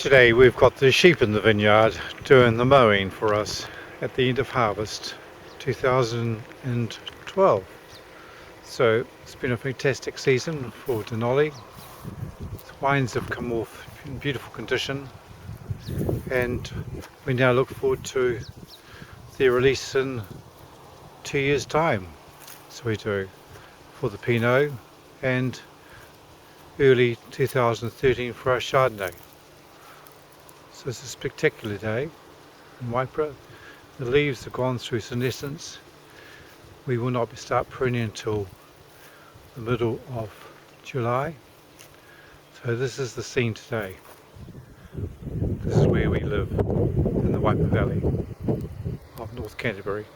Today we've got the sheep in the vineyard doing the mowing for us at the end of harvest 2012. So it's been a fantastic season for Dunnolly. The wines have come off in beautiful condition and we now look forward to their release in 2 years' time. So we do for the Pinot and early 2013 for our Chardonnay. So it's a spectacular day in Waipara. The leaves have gone through senescence. We will not start pruning until the middle of July. So this is the scene today. This is where we live in the Waipara Valley of North Canterbury.